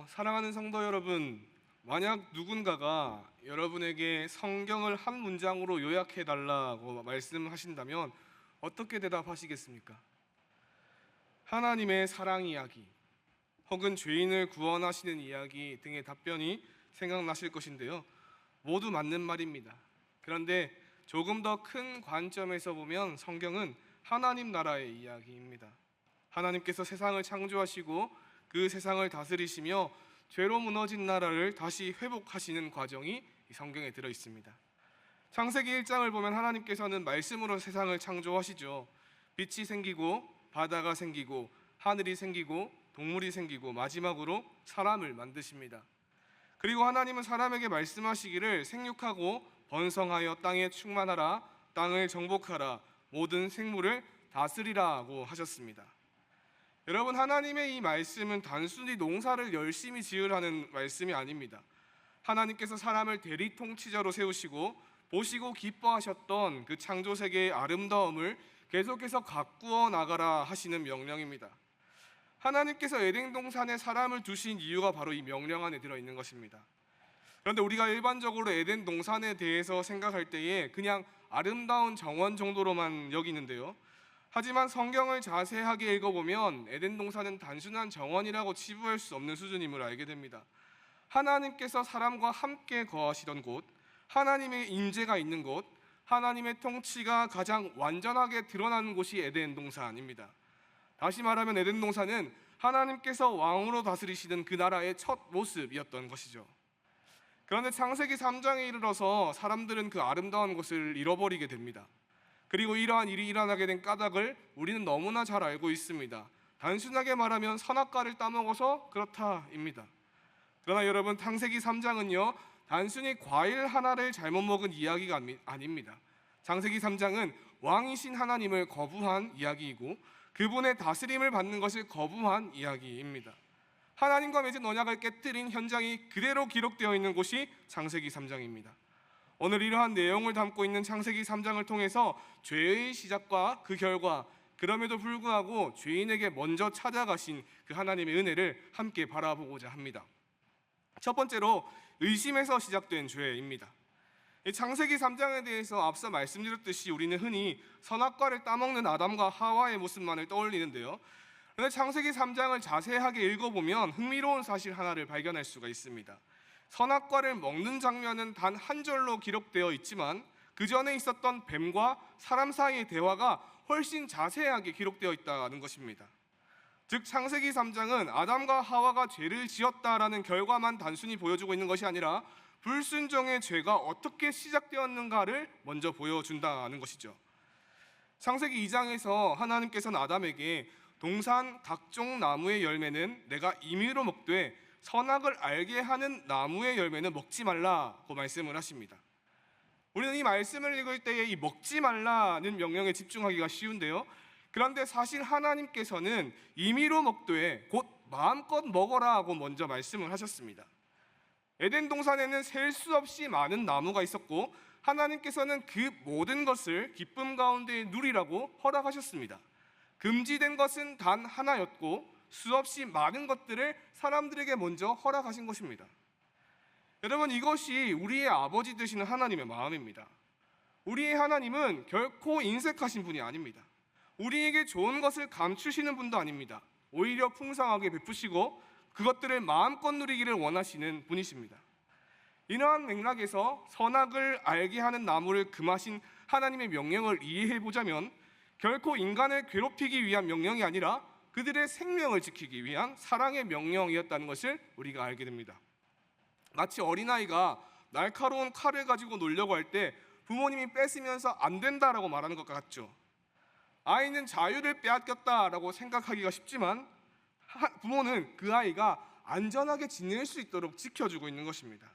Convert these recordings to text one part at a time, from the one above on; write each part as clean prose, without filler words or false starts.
사랑하는 성도 여러분, 만약 누군가가 여러분에게 성경을 한 문장으로 요약해 달라고 말씀하신다면 어떻게 대답하시겠습니까? 하나님의 사랑 이야기, 혹은 죄인을 구원하시는 이야기 등의 답변이 생각나실 것인데요. 모두 맞는 말입니다. 그런데 조금 더 큰 관점에서 보면 성경은 하나님 나라의 이야기입니다. 하나님께서 세상을 창조하시고 그 세상을 다스리시며 죄로 무너진 나라를 다시 회복하시는 과정이 이 성경에 들어 있습니다. 창세기 1장을 보면 하나님께서는 말씀으로 세상을 창조하시죠. 빛이 생기고 바다가 생기고 하늘이 생기고 동물이 생기고 마지막으로 사람을 만드십니다. 그리고 하나님은 사람에게 말씀하시기를 생육하고 번성하여 땅에 충만하라, 땅을 정복하라, 모든 생물을 다스리라고 하셨습니다. 여러분, 하나님의 이 말씀은 단순히 농사를 열심히 지으라는 말씀이 아닙니다. 하나님께서 사람을 대리 통치자로 세우시고 보시고 기뻐하셨던 그 창조 세계의 아름다움을 계속해서 가꾸어 나가라 하시는 명령입니다. 하나님께서 에덴 동산에 사람을 두신 이유가 바로 이 명령 안에 들어있는 것입니다. 그런데 우리가 일반적으로 에덴 동산에 대해서 생각할 때에 그냥 아름다운 정원 정도로만 여기는데요, 하지만 성경을 자세하게 읽어보면 에덴 동산은 단순한 정원이라고 치부할 수 없는 수준임을 알게 됩니다. 하나님께서 사람과 함께 거하시던 곳, 하나님의 임재가 있는 곳, 하나님의 통치가 가장 완전하게 드러나는 곳이 에덴 동산입니다. 다시 말하면 에덴 동산은 하나님께서 왕으로 다스리시던 그 나라의 첫 모습이었던 것이죠. 그런데 창세기 3장에 이르러서 사람들은 그 아름다운 곳을 잃어버리게 됩니다. 그리고 이러한 일이 일어나게 된 까닭을 우리는 너무나 잘 알고 있습니다. 단순하게 말하면 선악과를 따먹어서 그렇다입니다. 그러나 여러분, 창세기 3장은요 단순히 과일 하나를 잘못 먹은 이야기가 아닙니다. 창세기 3장은 왕이신 하나님을 거부한 이야기이고 그분의 다스림을 받는 것을 거부한 이야기입니다. 하나님과 맺은 언약을 깨뜨린 현장이 그대로 기록되어 있는 곳이 창세기 3장입니다. 오늘 이러한 내용을 담고 있는 창세기 3장을 통해서 죄의 시작과 그 결과, 그럼에도 불구하고 죄인에게 먼저 찾아가신 그 하나님의 은혜를 함께 바라보고자 합니다. 첫 번째로 의심에서 시작된 죄입니다. 창세기 3장에 대해서 앞서 말씀드렸듯이 우리는 흔히 선악과를 따먹는 아담과 하와의 모습만을 떠올리는데요, 그런데 창세기 3장을 자세하게 읽어보면 흥미로운 사실 하나를 발견할 수가 있습니다. 선악과를 먹는 장면은 단 한 절로 기록되어 있지만 그 전에 있었던 뱀과 사람 사이의 대화가 훨씬 자세하게 기록되어 있다는 것입니다. 즉 창세기 3장은 아담과 하와가 죄를 지었다라는 결과만 단순히 보여주고 있는 것이 아니라 불순종의 죄가 어떻게 시작되었는가를 먼저 보여준다는 것이죠. 창세기 2장에서 하나님께서는 아담에게 동산 각종 나무의 열매는 내가 임의로 먹되 선악을 알게 하는 나무의 열매는 먹지 말라고 말씀을 하십니다. 우리는 이 말씀을 읽을 때에 이 먹지 말라는 명령에 집중하기가 쉬운데요, 그런데 사실 하나님께서는 임의로 먹되 곧 마음껏 먹어라고 먼저 말씀을 하셨습니다. 에덴 동산에는 셀 수 없이 많은 나무가 있었고 하나님께서는 그 모든 것을 기쁨 가운데 누리라고 허락하셨습니다. 금지된 것은 단 하나였고 수없이 많은 것들을 사람들에게 먼저 허락하신 것입니다. 여러분, 이것이 우리의 아버지 되시는 하나님의 마음입니다. 우리의 하나님은 결코 인색하신 분이 아닙니다. 우리에게 좋은 것을 감추시는 분도 아닙니다. 오히려 풍성하게 베푸시고 그것들을 마음껏 누리기를 원하시는 분이십니다. 이러한 맥락에서 선악을 알게 하는 나무를 금하신 하나님의 명령을 이해해보자면 결코 인간을 괴롭히기 위한 명령이 아니라 그들의 생명을 지키기 위한 사랑의 명령이었다는 것을 우리가 알게 됩니다. 마치 어린아이가 날카로운 칼을 가지고 놀려고 할 때 부모님이 뺏으면서 안 된다라고 말하는 것 같죠. 아이는 자유를 빼앗겼다라고 생각하기가 쉽지만 부모는 그 아이가 안전하게 지낼 수 있도록 지켜주고 있는 것입니다.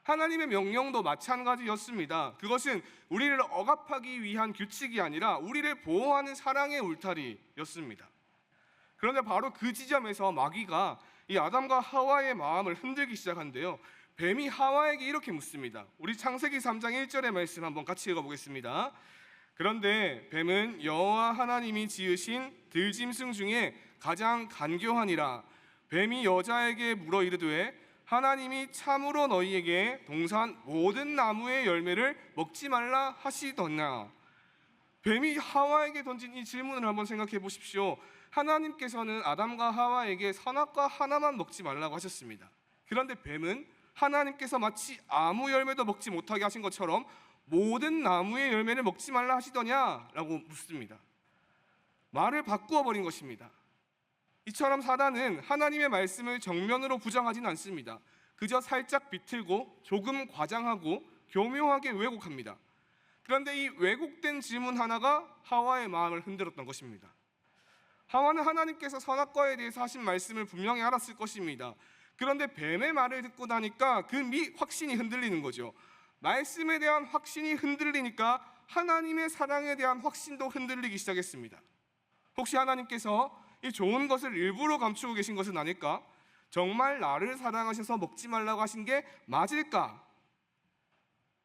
하나님의 명령도 마찬가지였습니다. 그것은 우리를 억압하기 위한 규칙이 아니라 우리를 보호하는 사랑의 울타리였습니다. 그런데 바로 그 지점에서 마귀가 이 아담과 하와의 마음을 흔들기 시작한데요, 뱀이 하와에게 이렇게 묻습니다. 우리 창세기 3장 1절의 말씀 한번 같이 읽어보겠습니다. 그런데 뱀은 여호와 하나님이 지으신 들짐승 중에 가장 간교하니라. 뱀이 여자에게 물어 이르되 하나님이 참으로 너희에게 동산 모든 나무의 열매를 먹지 말라 하시더냐. 뱀이 하와에게 던진 이 질문을 한번 생각해 보십시오. 하나님께서는 아담과 하와에게 선악과 하나만 먹지 말라고 하셨습니다. 그런데 뱀은 하나님께서 마치 아무 열매도 먹지 못하게 하신 것처럼 모든 나무의 열매를 먹지 말라 하시더냐라고 묻습니다. 말을 바꾸어 버린 것입니다. 이처럼 사단은 하나님의 말씀을 정면으로 부정하지는 않습니다. 그저 살짝 비틀고 조금 과장하고 교묘하게 왜곡합니다. 그런데 이 왜곡된 질문 하나가 하와의 마음을 흔들었던 것입니다. 하와는 하나님께서 선악과에 대해서 하신 말씀을 분명히 알았을 것입니다. 그런데 뱀의 말을 듣고 나니까 그 확신이 흔들리는 거죠. 말씀에 대한 확신이 흔들리니까 하나님의 사랑에 대한 확신도 흔들리기 시작했습니다. 혹시 하나님께서 이 좋은 것을 일부러 감추고 계신 것은 아닐까? 정말 나를 사랑하셔서 먹지 말라고 하신 게 맞을까?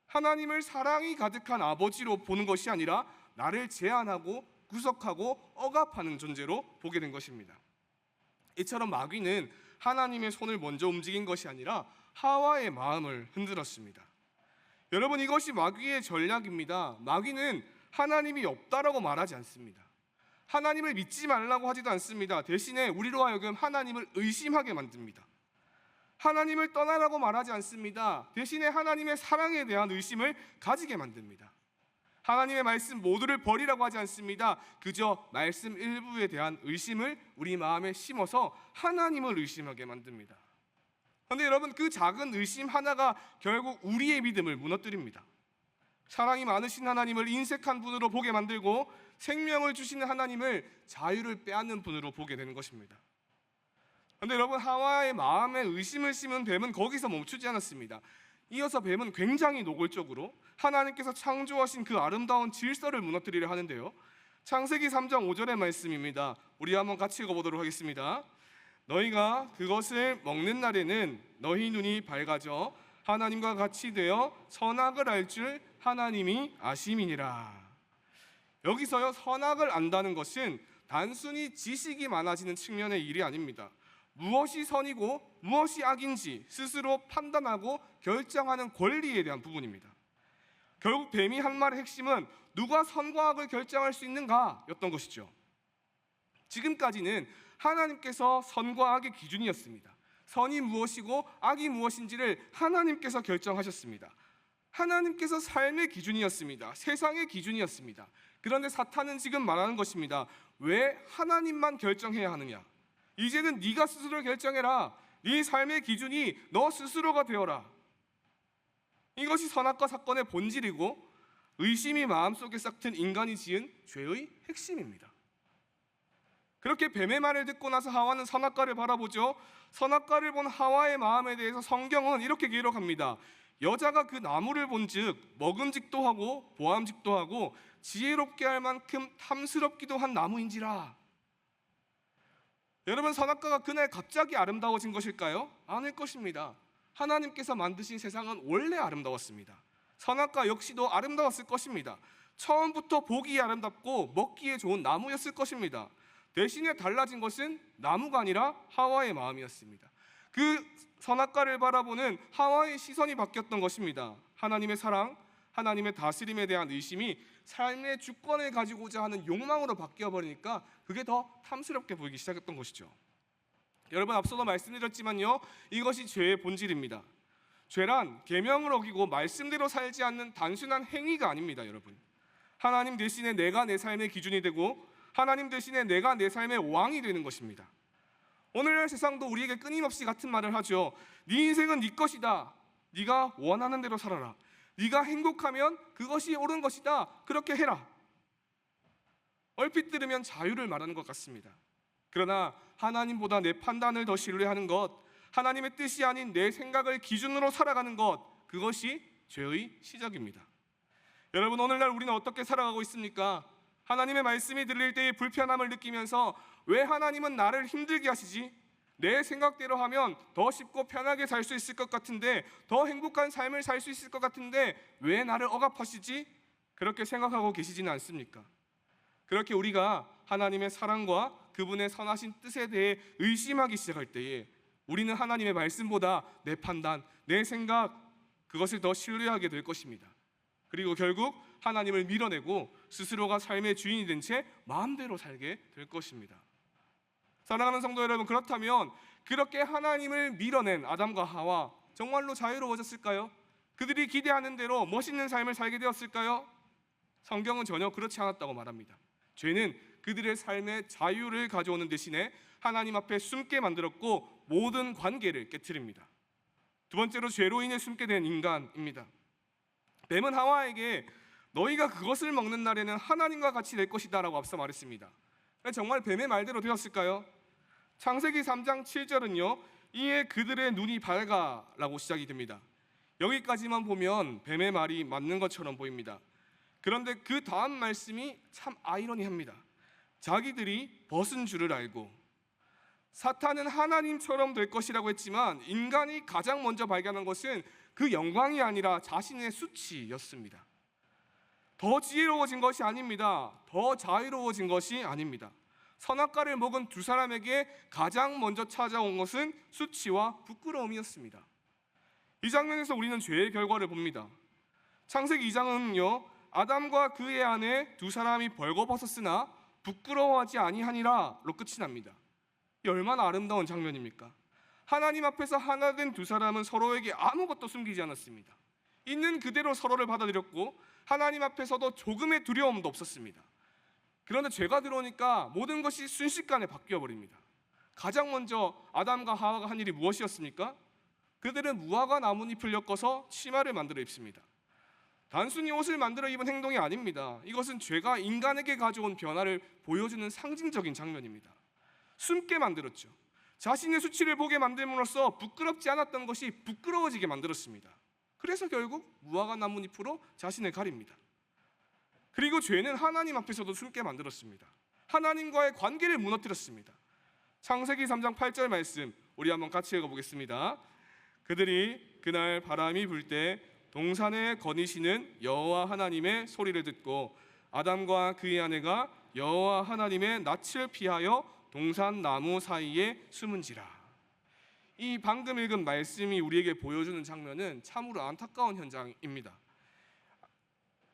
하나님을 사랑이 가득한 아버지로 보는 것이 아니라 나를 제한하고 구속하고 억압하는 존재로 보게 된 것입니다. 이처럼 마귀는 하나님의 손을 먼저 움직인 것이 아니라 하와의 마음을 흔들었습니다. 여러분, 이것이 마귀의 전략입니다. 마귀는 하나님이 없다라고 말하지 않습니다. 하나님을 믿지 말라고 하지도 않습니다. 대신에 우리로 하여금 하나님을 의심하게 만듭니다. 하나님을 떠나라고 말하지 않습니다. 대신에 하나님의 사랑에 대한 의심을 가지게 만듭니다. 하나님의 말씀 모두를 버리라고 하지 않습니다. 그저 말씀 일부에 대한 의심을 우리 마음에 심어서 하나님을 의심하게 만듭니다. 그런데 여러분, 그 작은 의심 하나가 결국 우리의 믿음을 무너뜨립니다. 사랑이 많으신 하나님을 인색한 분으로 보게 만들고 생명을 주시는 하나님을 자유를 빼앗는 분으로 보게 되는 것입니다. 그런데 여러분, 하와의 마음에 의심을 심은 뱀은 거기서 멈추지 않았습니다. 이어서 뱀은 굉장히 노골적으로 하나님께서 창조하신 그 아름다운 질서를 무너뜨리려 하는데요. 창세기 3장 5절의 말씀입니다. 우리 한번 같이 읽어보도록 하겠습니다. 너희가 그것을 먹는 날에는 너희 눈이 밝아져 하나님과 같이 되어 선악을 알 줄 하나님이 아심이니라. 여기서요, 선악을 안다는 것은 단순히 지식이 많아지는 측면의 일이 아닙니다. 무엇이 선이고 무엇이 악인지 스스로 판단하고 결정하는 권리에 대한 부분입니다. 결국 뱀이 한 말의 핵심은 누가 선과 악을 결정할 수 있는가 였던 것이죠. 지금까지는 하나님께서 선과 악의 기준이었습니다. 선이 무엇이고 악이 무엇인지를 하나님께서 결정하셨습니다. 하나님께서 삶의 기준이었습니다. 세상의 기준이었습니다. 그런데 사탄은 지금 말하는 것입니다. 왜 하나님만 결정해야 하느냐? 이제는 네가 스스로 결정해라. 네 삶의 기준이 너 스스로가 되어라. 이것이 선악과 사건의 본질이고 의심이 마음속에 싹튼 인간이 지은 죄의 핵심입니다. 그렇게 뱀의 말을 듣고 나서 하와는 선악과를 바라보죠. 선악과를 본 하와의 마음에 대해서 성경은 이렇게 기록합니다. 여자가 그 나무를 본즉 먹음직도 하고 보암직도 하고 지혜롭게 할 만큼 탐스럽기도 한 나무인지라. 여러분, 선악과가 그날 갑자기 아름다워진 것일까요? 아닐 것입니다. 하나님께서 만드신 세상은 원래 아름다웠습니다. 선악과 역시도 아름다웠을 것입니다. 처음부터 보기에 아름답고 먹기에 좋은 나무였을 것입니다. 대신에 달라진 것은 나무가 아니라 하와의 마음이었습니다. 그 선악과를 바라보는 하와의 시선이 바뀌었던 것입니다. 하나님의 사랑, 하나님의 다스림에 대한 의심이 삶의 주권을 가지고자 하는 욕망으로 바뀌어버리니까 그게 더 탐스럽게 보이기 시작했던 것이죠. 여러분, 앞서도 말씀드렸지만요, 이것이 죄의 본질입니다. 죄란 계명을 어기고 말씀대로 살지 않는 단순한 행위가 아닙니다. 여러분, 하나님 대신에 내가 내 삶의 기준이 되고 하나님 대신에 내가 내 삶의 왕이 되는 것입니다. 오늘날 세상도 우리에게 끊임없이 같은 말을 하죠. 네 인생은 네 것이다. 네가 원하는 대로 살아라. 네가 행복하면 그것이 옳은 것이다. 그렇게 해라. 얼핏 들으면 자유를 말하는 것 같습니다. 그러나 하나님보다 내 판단을 더 신뢰하는 것, 하나님의 뜻이 아닌 내 생각을 기준으로 살아가는 것, 그것이 죄의 시작입니다. 여러분, 오늘날 우리는 어떻게 살아가고 있습니까? 하나님의 말씀이 들릴 때의 불편함을 느끼면서 왜 하나님은 나를 힘들게 하시지? 내 생각대로 하면 더 쉽고 편하게 살 수 있을 것 같은데, 더 행복한 삶을 살 수 있을 것 같은데 왜 나를 억압하시지? 그렇게 생각하고 계시지는 않습니까? 그렇게 우리가 하나님의 사랑과 그분의 선하신 뜻에 대해 의심하기 시작할 때에 우리는 하나님의 말씀보다 내 판단, 내 생각, 그것을 더 신뢰하게 될 것입니다. 그리고 결국 하나님을 밀어내고 스스로가 삶의 주인이 된 채 마음대로 살게 될 것입니다. 사랑하는 성도 여러분, 그렇다면 그렇게 하나님을 밀어낸 아담과 하와 정말로 자유로워졌을까요? 그들이 기대하는 대로 멋있는 삶을 살게 되었을까요? 성경은 전혀 그렇지 않았다고 말합니다. 죄는 그들의 삶의 자유를 가져오는 대신에 하나님 앞에 숨게 만들었고 모든 관계를 깨트립니다. 두 번째로 죄로 인해 숨게 된 인간입니다. 뱀은 하와에게 너희가 그것을 먹는 날에는 하나님과 같이 될 것이다 라고 앞서 말했습니다. 정말 뱀의 말대로 되었을까요? 창세기 3장 7절은요, 이에 그들의 눈이 밝아 라고 시작이 됩니다. 여기까지만 보면 뱀의 말이 맞는 것처럼 보입니다. 그런데 그 다음 말씀이 참 아이러니합니다. 자기들이 벗은 줄을 알고. 사탄은 하나님처럼 될 것이라고 했지만 인간이 가장 먼저 발견한 것은 그 영광이 아니라 자신의 수치였습니다. 더 지혜로워진 것이 아닙니다. 더 자유로워진 것이 아닙니다. 선악과를 먹은 두 사람에게 가장 먼저 찾아온 것은 수치와 부끄러움이었습니다. 이 장면에서 우리는 죄의 결과를 봅니다. 창세기 2장은요, 아담과 그의 아내 두 사람이 벌거벗었으나 부끄러워하지 아니하니라로 끝이 납니다. 이 얼마나 아름다운 장면입니까? 하나님 앞에서 하나 된 두 사람은 서로에게 아무것도 숨기지 않았습니다. 있는 그대로 서로를 받아들였고 하나님 앞에서도 조금의 두려움도 없었습니다. 그런데 죄가 들어오니까 모든 것이 순식간에 바뀌어 버립니다. 가장 먼저 아담과 하와가 한 일이 무엇이었습니까? 그들은 무화과 나뭇잎을 엮어서 치마를 만들어 입습니다. 단순히 옷을 만들어 입은 행동이 아닙니다. 이것은 죄가 인간에게 가져온 변화를 보여주는 상징적인 장면입니다. 숨게 만들었죠. 자신의 수치를 보게 만듦으로써 부끄럽지 않았던 것이 부끄러워지게 만들었습니다. 그래서 결국 무화과 나뭇잎으로 자신을 가립니다. 그리고 죄는 하나님 앞에서도 숨게 만들었습니다. 하나님과의 관계를 무너뜨렸습니다. 창세기 3장 8절 말씀 우리 한번 같이 읽어보겠습니다. 그들이 그날 바람이 불 때 동산에 거니시는 여호와 하나님의 소리를 듣고 아담과 그의 아내가 여호와 하나님의 낯을 피하여 동산 나무 사이에 숨은지라. 이 방금 읽은 말씀이 우리에게 보여주는 장면은 참으로 안타까운 현장입니다.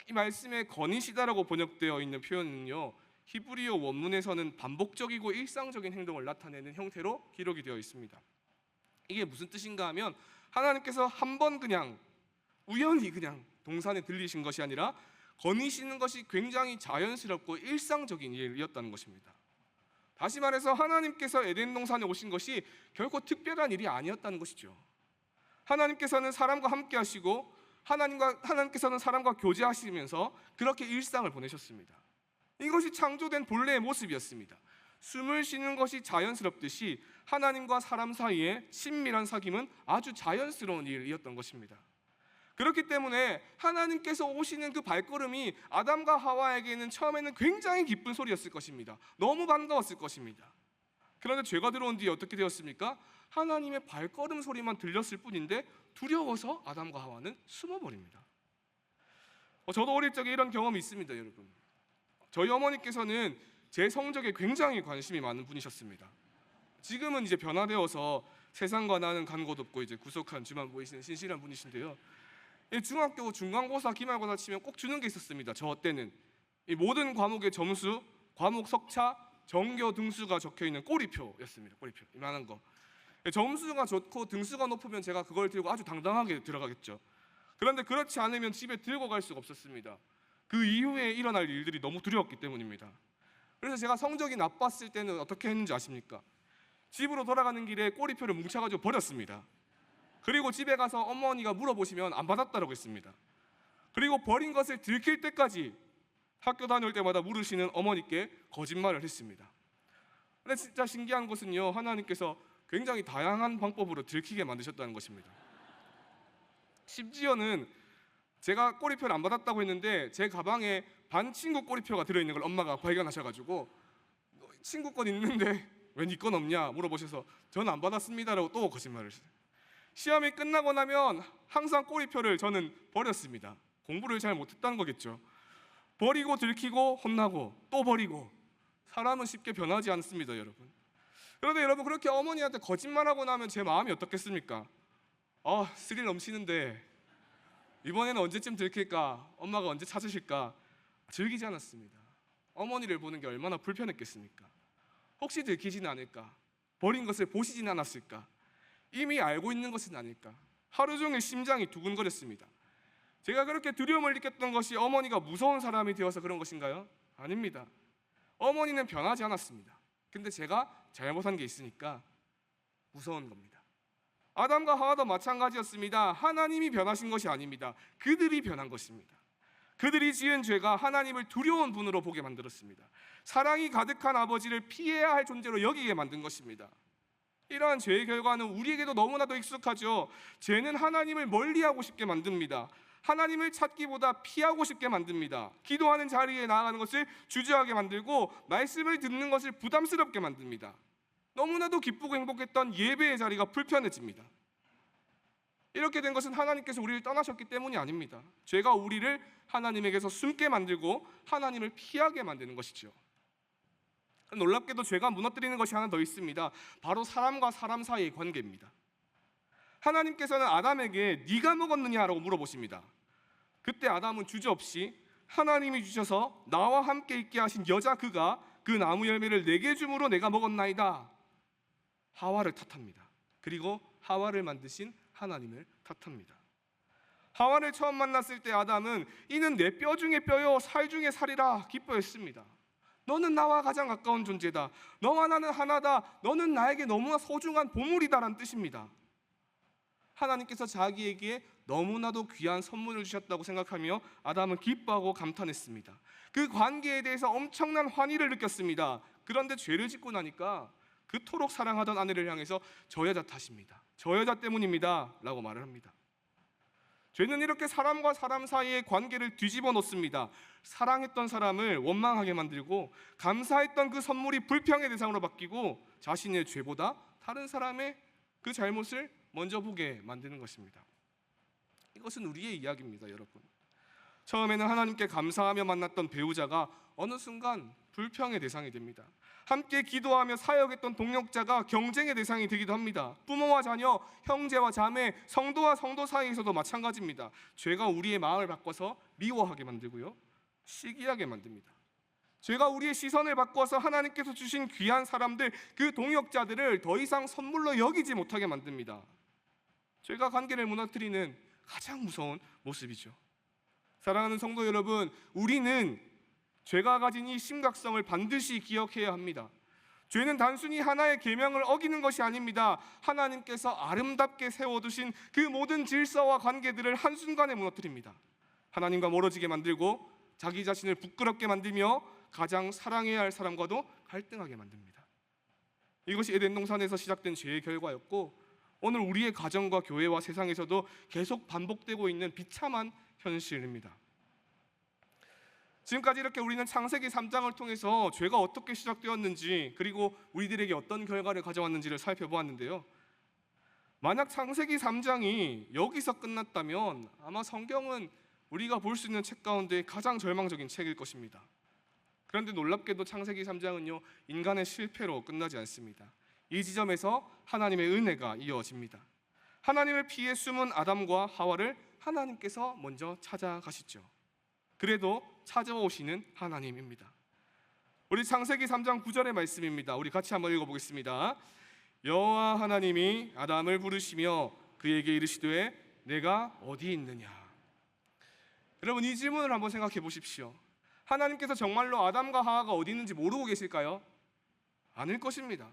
이 말씀에 거니시다라고 번역되어 있는 표현은요, 히브리어 원문에서는 반복적이고 일상적인 행동을 나타내는 형태로 기록이 되어 있습니다. 이게 무슨 뜻인가 하면 하나님께서 한 번 그냥 우연히 그냥 동산에 들리신 것이 아니라 거니시는 것이 굉장히 자연스럽고 일상적인 일이었다는 것입니다. 다시 말해서 하나님께서 에덴 동산에 오신 것이 결코 특별한 일이 아니었다는 것이죠. 하나님께서는 사람과 함께 하시고 하나님께서는 사람과 교제하시면서 그렇게 일상을 보내셨습니다. 이것이 창조된 본래의 모습이었습니다. 숨을 쉬는 것이 자연스럽듯이 하나님과 사람 사이의 친밀한 사귐은 아주 자연스러운 일이었던 것입니다. 그렇기 때문에 하나님께서 오시는 그 발걸음이 아담과 하와에게는 처음에는 굉장히 기쁜 소리였을 것입니다. 너무 반가웠을 것입니다. 그런데 죄가 들어온 뒤에 어떻게 되었습니까? 하나님의 발걸음 소리만 들렸을 뿐인데 두려워서 아담과 하와는 숨어버립니다. 저도 어릴 적에 이런 경험이 있습니다, 여러분. 저희 어머니께서는 제 성적에 굉장히 관심이 많은 분이셨습니다. 지금은 이제 변화되어서 세상과 나는 간 곳 없고 이제 구속한 주만 보이시는 신실한 분이신데요. 중학교 중간고사, 기말고사 치면 꼭 주는 게 있었습니다. 저 때는 이 모든 과목의 점수, 과목 석차, 전교 등수가 적혀 있는 꼬리표였습니다. 꼬리표 이만한 거. 점수가 좋고 등수가 높으면 제가 그걸 들고 아주 당당하게 들어가겠죠. 그런데 그렇지 않으면 집에 들고 갈 수가 없었습니다. 그 이후에 일어날 일들이 너무 두려웠기 때문입니다. 그래서 제가 성적이 나빴을 때는 어떻게 했는지 아십니까? 집으로 돌아가는 길에 꼬리표를 뭉쳐가지고 버렸습니다. 그리고 집에 가서 어머니가 물어보시면 안 받았다고 했습니다. 그리고 버린 것을 들킬 때까지 학교 다녀올 때마다 물으시는 어머니께 거짓말을 했습니다. 근데 진짜 신기한 것은요, 하나님께서 굉장히 다양한 방법으로 들키게 만드셨다는 것입니다. 심지어는 제가 꼬리표를 안 받았다고 했는데 제 가방에 반 친구 꼬리표가 들어있는 걸 엄마가 발견하셔가지고 친구 건 있는데 왜 네 건 없냐 물어보셔서 저는 안 받았습니다라고 또 거짓말을 했어요. 시험이 끝나고 나면 항상 꼬리표를 저는 버렸습니다. 공부를 잘 못했다는 거겠죠. 버리고 들키고 혼나고 또 버리고 사람은 쉽게 변하지 않습니다, 여러분. 그런데 여러분, 그렇게 어머니한테 거짓말하고 나면 제 마음이 어떻겠습니까? 스릴 넘치는데 이번에는 언제쯤 들킬까? 엄마가 언제 찾으실까? 즐기지 않았습니다. 어머니를 보는 게 얼마나 불편했겠습니까? 혹시 들키지는 않을까? 버린 것을 보시지는 않았을까? 이미 알고 있는 것은 아닐까? 하루 종일 심장이 두근거렸습니다. 제가 그렇게 두려움을 느꼈던 것이 어머니가 무서운 사람이 되어서 그런 것인가요? 아닙니다. 어머니는 변하지 않았습니다. 근데 제가 잘못한 게 있으니까 무서운 겁니다. 아담과 하와도 마찬가지였습니다. 하나님이 변하신 것이 아닙니다. 그들이 변한 것입니다. 그들이 지은 죄가 하나님을 두려운 분으로 보게 만들었습니다. 사랑이 가득한 아버지를 피해야 할 존재로 여기게 만든 것입니다. 이러한 죄의 결과는 우리에게도 너무나도 익숙하죠. 죄는 하나님을 멀리하고 싶게 만듭니다. 하나님을 찾기보다 피하고 싶게 만듭니다. 기도하는 자리에 나아가는 것을 주저하게 만들고 말씀을 듣는 것을 부담스럽게 만듭니다. 너무나도 기쁘고 행복했던 예배의 자리가 불편해집니다. 이렇게 된 것은 하나님께서 우리를 떠나셨기 때문이 아닙니다. 죄가 우리를 하나님에게서 숨게 만들고 하나님을 피하게 만드는 것이죠. 놀랍게도 죄가 무너뜨리는 것이 하나 더 있습니다. 바로 사람과 사람 사이의 관계입니다. 하나님께서는 아담에게 네가 먹었느냐라고 물어보십니다. 그때 아담은 주저없이 하나님이 주셔서 나와 함께 있게 하신 여자 그가 그 나무 열매를 내게 줌으로 내가 먹었나이다. 하와를 탓합니다. 그리고 하와를 만드신 하나님을 탓합니다. 하와를 처음 만났을 때 아담은 이는 내 뼈 중에 뼈요 살 중에 살이라 기뻐했습니다. 너는 나와 가장 가까운 존재다. 너와 나는 하나다. 너는 나에게 너무나 소중한 보물이다라는 뜻입니다. 하나님께서 자기에게 너무나도 귀한 선물을 주셨다고 생각하며 아담은 기뻐하고 감탄했습니다. 그 관계에 대해서 엄청난 환희를 느꼈습니다. 그런데 죄를 짓고 나니까 그토록 사랑하던 아내를 향해서 저 여자 탓입니다. 저 여자 때문입니다 라고 말을 합니다. 죄는 이렇게 사람과 사람 사이의 관계를 뒤집어 놓습니다. 사랑했던 사람을 원망하게 만들고 감사했던 그 선물이 불평의 대상으로 바뀌고 자신의 죄보다 다른 사람의 그 잘못을 먼저 보게 만드는 것입니다. 이것은 우리의 이야기입니다, 여러분. 처음에는 하나님께 감사하며 만났던 배우자가 어느 순간 불평의 대상이 됩니다. 함께 기도하며 사역했던 동역자가 경쟁의 대상이 되기도 합니다. 부모와 자녀, 형제와 자매, 성도와 성도 사이에서도 마찬가지입니다. 죄가 우리의 마음을 바꿔서 미워하게 만들고요, 시기하게 만듭니다. 죄가 우리의 시선을 바꿔서 하나님께서 주신 귀한 사람들, 그 동역자들을 더 이상 선물로 여기지 못하게 만듭니다. 죄가 관계를 무너뜨리는 가장 무서운 모습이죠. 사랑하는 성도 여러분, 우리는 죄가 가진 이 심각성을 반드시 기억해야 합니다. 죄는 단순히 하나의 계명을 어기는 것이 아닙니다. 하나님께서 아름답게 세워두신 그 모든 질서와 관계들을 한순간에 무너뜨립니다. 하나님과 멀어지게 만들고 자기 자신을 부끄럽게 만들며 가장 사랑해야 할 사람과도 갈등하게 만듭니다. 이것이 에덴 동산에서 시작된 죄의 결과였고 오늘 우리의 가정과 교회와 세상에서도 계속 반복되고 있는 비참한 현실입니다. 지금까지 이렇게 우리는 창세기 3장을 통해서 죄가 어떻게 시작되었는지 그리고 우리들에게 어떤 결과를 가져왔는지를 살펴보았는데요. 만약 창세기 3장이 여기서 끝났다면 아마 성경은 우리가 볼 수 있는 책 가운데 가장 절망적인 책일 것입니다. 그런데 놀랍게도 창세기 3장은요, 인간의 실패로 끝나지 않습니다. 이 지점에서 하나님의 은혜가 이어집니다. 하나님을 피해 숨은 아담과 하와를 하나님께서 먼저 찾아가시죠. 그래도 찾아오시는 하나님입니다. 우리 창세기 3장 9절의 말씀입니다. 우리 같이 한번 읽어보겠습니다. 여호와 하나님이 아담을 부르시며 그에게 이르시되 내가 어디 있느냐. 여러분, 이 질문을 한번 생각해 보십시오. 하나님께서 정말로 아담과 하와가 어디 있는지 모르고 계실까요? 아닐 것입니다.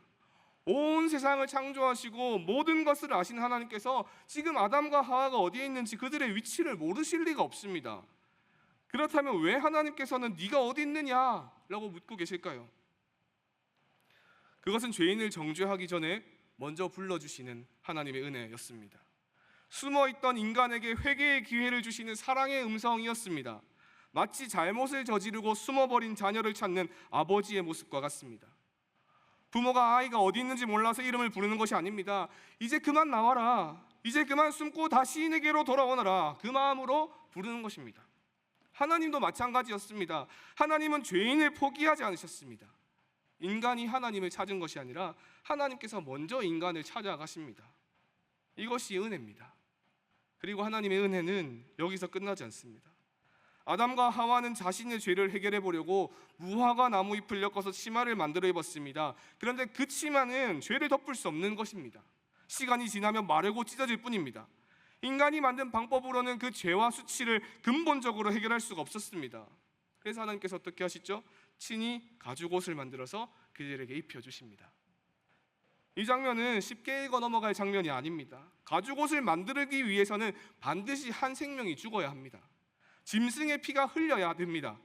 온 세상을 창조하시고 모든 것을 아신 하나님께서 지금 아담과 하와가 어디에 있는지 그들의 위치를 모르실 리가 없습니다. 그렇다면 왜 하나님께서는 네가 어디 있느냐? 라고 묻고 계실까요? 그것은 죄인을 정죄하기 전에 먼저 불러주시는 하나님의 은혜였습니다. 숨어있던 인간에게 회개의 기회를 주시는 사랑의 음성이었습니다. 마치 잘못을 저지르고 숨어버린 자녀를 찾는 아버지의 모습과 같습니다. 부모가 아이가 어디 있는지 몰라서 이름을 부르는 것이 아닙니다. 이제 그만 나와라, 이제 그만 숨고 다시 내게로 돌아오너라, 그 마음으로 부르는 것입니다. 하나님도 마찬가지였습니다. 하나님은 죄인을 포기하지 않으셨습니다. 인간이 하나님을 찾은 것이 아니라 하나님께서 먼저 인간을 찾아가십니다. 이것이 은혜입니다. 그리고 하나님의 은혜는 여기서 끝나지 않습니다. 아담과 하와는 자신의 죄를 해결해 보려고 무화과 나무 잎을 엮어서 치마를 만들어 입었습니다. 그런데 그 치마는 죄를 덮을 수 없는 것입니다. 시간이 지나면 마르고 찢어질 뿐입니다. 인간이 만든 방법으로는 그 죄와 수치를 근본적으로 해결할 수가 없었습니다. 그래서 하나님께서 어떻게 하시죠? 친히 가죽옷을 만들어서 그들에게 입혀주십니다. 이 장면은 쉽게 읽어 넘어갈 장면이 아닙니다. 가죽옷을 만들기 위해서는 반드시 한 생명이 죽어야 합니다. 짐승의 피가 흘려야 됩니다.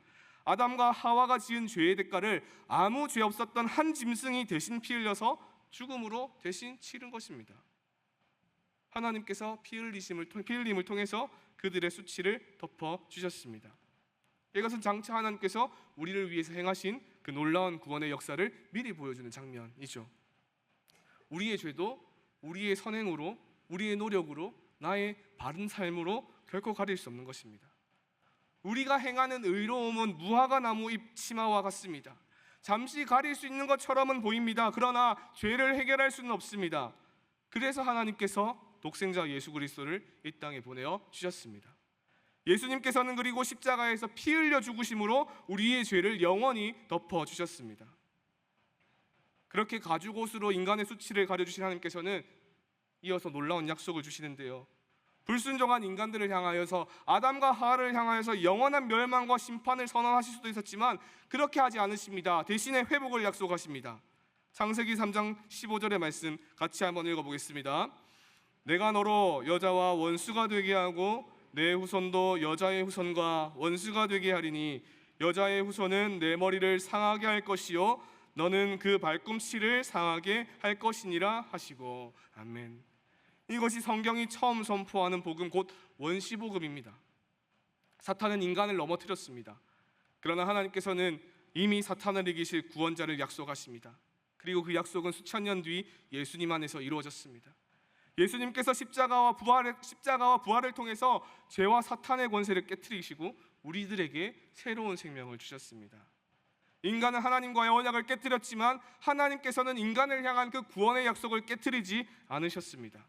아담과 하와가 지은 죄의 대가를 아무 죄 없었던 한 짐승이 대신 피 흘려서 죽음으로 대신 치른 것입니다. 하나님께서 피 흘림을 통해서 그들의 수치를 덮어주셨습니다. 이것은 장차 하나님께서 우리를 위해서 행하신 그 놀라운 구원의 역사를 미리 보여주는 장면이죠. 우리의 죄도 우리의 선행으로, 우리의 노력으로, 나의 바른 삶으로 결코 가릴 수 없는 것입니다. 우리가 행하는 의로움은 무화과 나무 잎 치마와 같습니다. 잠시 가릴 수 있는 것처럼은 보입니다. 그러나 죄를 해결할 수는 없습니다. 그래서 하나님께서 독생자 예수 그리스도를 이 땅에 보내어 주셨습니다. 예수님께서는 그리고 십자가에서 피 흘려 죽으심으로 우리의 죄를 영원히 덮어 주셨습니다. 그렇게 가죽옷으로 인간의 수치를 가려주신 하나님께서는 이어서 놀라운 약속을 주시는데요, 불순종한 인간들을 향하여서, 아담과 하와를 향하여서 영원한 멸망과 심판을 선언하실 수도 있었지만 그렇게 하지 않으십니다. 대신에 회복을 약속하십니다. 창세기 3장 15절의 말씀 같이 한번 읽어보겠습니다. 내가 너로 여자와 원수가 되게 하고 내 후손도 여자의 후손과 원수가 되게 하리니 여자의 후손은 내 머리를 상하게 할 것이요 너는 그 발꿈치를 상하게 할 것이니라 하시고. 아멘. 이것이 성경이 처음 선포하는 복음, 곧 원시복음입니다. 사탄은 인간을 넘어뜨렸습니다. 그러나 하나님께서는 이미 사탄을 이기실 구원자를 약속하십니다. 그리고 그 약속은 수천 년 뒤 예수님 안에서 이루어졌습니다. 예수님께서 십자가와 부활을 통해서 죄와 사탄의 권세를 깨뜨리시고 우리들에게 새로운 생명을 주셨습니다. 인간은 하나님과의 언약을 깨뜨렸지만 하나님께서는 인간을 향한 그 구원의 약속을 깨뜨리지 않으셨습니다.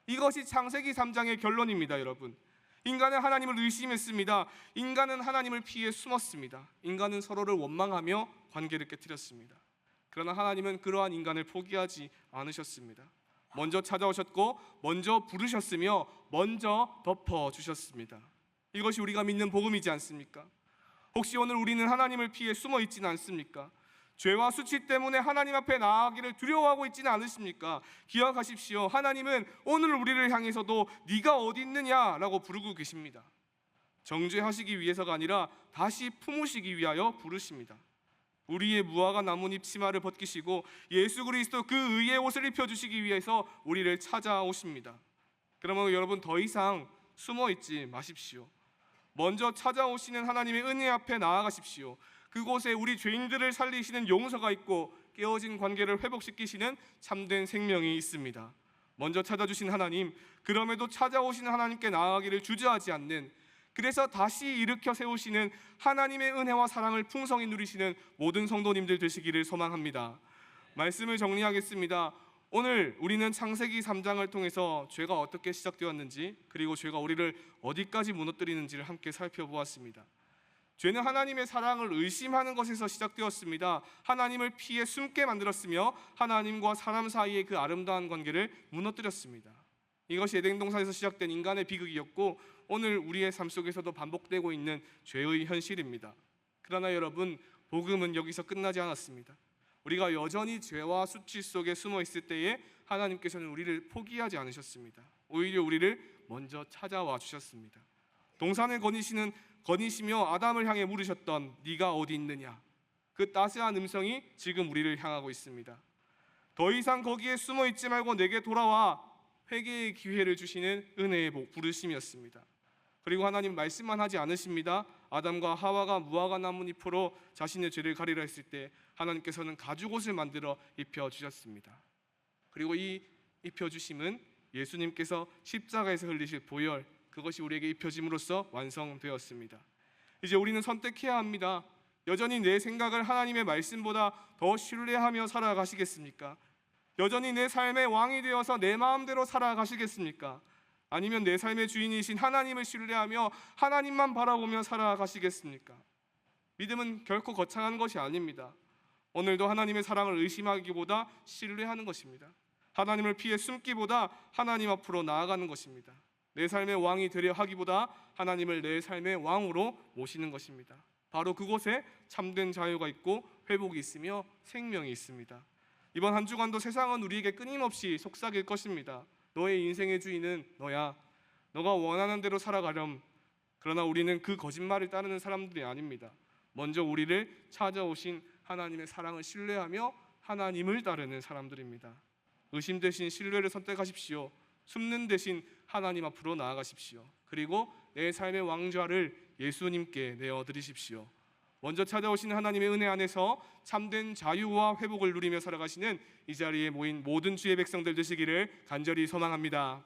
이것이 창세기 3장의 결론입니다. 여러분, 인간은 하나님을 의심했습니다. 인간은 하나님을 피해 숨었습니다. 인간은 서로를 원망하며 관계를 깨뜨렸습니다. 그러나 하나님은 그러한 인간을 포기하지 않으셨습니다. 먼저 찾아오셨고 먼저 부르셨으며 먼저 덮어주셨습니다. 이것이 우리가 믿는 복음이지 않습니까? 혹시 오늘 우리는 하나님을 피해 숨어 있지는 않습니까? 죄와 수치 때문에 하나님 앞에 나아가기를 두려워하고 있지는 않으십니까? 기억하십시오. 하나님은 오늘 우리를 향해서도 네가 어디 있느냐라고 부르고 계십니다. 정죄하시기 위해서가 아니라 다시 품으시기 위하여 부르십니다. 우리의 무화과 나뭇잎 치마를 벗기시고 예수 그리스도 그 의의 옷을 입혀주시기 위해서 우리를 찾아오십니다. 그러면 여러분, 더 이상 숨어있지 마십시오. 먼저 찾아오시는 하나님의 은혜 앞에 나아가십시오. 그곳에 우리 죄인들을 살리시는 용서가 있고 깨어진 관계를 회복시키시는 참된 생명이 있습니다. 먼저 찾아주신 하나님, 그럼에도 찾아오시는 하나님께 나아가기를 주저하지 않는, 그래서 다시 일으켜 세우시는 하나님의 은혜와 사랑을 풍성히 누리시는 모든 성도님들 되시기를 소망합니다. 말씀을 정리하겠습니다. 오늘 우리는 창세기 3장을 통해서 죄가 어떻게 시작되었는지, 그리고 죄가 우리를 어디까지 무너뜨리는지를 함께 살펴보았습니다. 죄는 하나님의 사랑을 의심하는 것에서 시작되었습니다. 하나님을 피해 숨게 만들었으며 하나님과 사람 사이의 그 아름다운 관계를 무너뜨렸습니다. 이것이 에덴 동산에서 시작된 인간의 비극이었고 오늘 우리의 삶 속에서도 반복되고 있는 죄의 현실입니다. 그러나 여러분, 복음은 여기서 끝나지 않았습니다. 우리가 여전히 죄와 수치 속에 숨어 있을 때에 하나님께서는 우리를 포기하지 않으셨습니다. 오히려 우리를 먼저 찾아와 주셨습니다. 동산을 거니시며 아담을 향해 물으셨던 네가 어디 있느냐, 그 따스한 음성이 지금 우리를 향하고 있습니다. 더 이상 거기에 숨어 있지 말고 내게 돌아와 회개의 기회를 주시는 은혜의 부르심이었습니다. 그리고 하나님 말씀만 하지 않으십니다. 아담과 하와가 무화과 나뭇잎으로 자신의 죄를 가리라 했을 때 하나님께서는 가죽옷을 만들어 입혀주셨습니다. 그리고 이 입혀주심은 예수님께서 십자가에서 흘리실 보혈, 그것이 우리에게 입혀짐으로써 완성되었습니다. 이제 우리는 선택해야 합니다. 여전히 내 생각을 하나님의 말씀보다 더 신뢰하며 살아가시겠습니까? 여전히 내 삶의 왕이 되어서 내 마음대로 살아가시겠습니까? 아니면 내 삶의 주인이신 하나님을 신뢰하며 하나님만 바라보며 살아가시겠습니까? 믿음은 결코 거창한 것이 아닙니다. 오늘도 하나님의 사랑을 의심하기보다 신뢰하는 것입니다. 하나님을 피해 숨기보다 하나님 앞으로 나아가는 것입니다. 내 삶의 왕이 되려 하기보다 하나님을 내 삶의 왕으로 모시는 것입니다. 바로 그곳에 참된 자유가 있고 회복이 있으며 생명이 있습니다. 이번 한 주간도 세상은 우리에게 끊임없이 속삭일 것입니다. 너의 인생의 주인은 너야. 너가 원하는 대로 살아가렴. 그러나 우리는 그 거짓말을 따르는 사람들이 아닙니다. 먼저 우리를 찾아오신 하나님의 사랑을 신뢰하며 하나님을 따르는 사람들입니다. 의심 대신 신뢰를 선택하십시오. 숨는 대신 하나님 앞으로 나아가십시오. 그리고 내 삶의 왕좌를 예수님께 내어드리십시오. 먼저 찾아오신 하나님의 은혜 안에서 참된 자유와 회복을 누리며 살아가시는 이 자리에 모인 모든 주의 백성들 되시기를 간절히 소망합니다.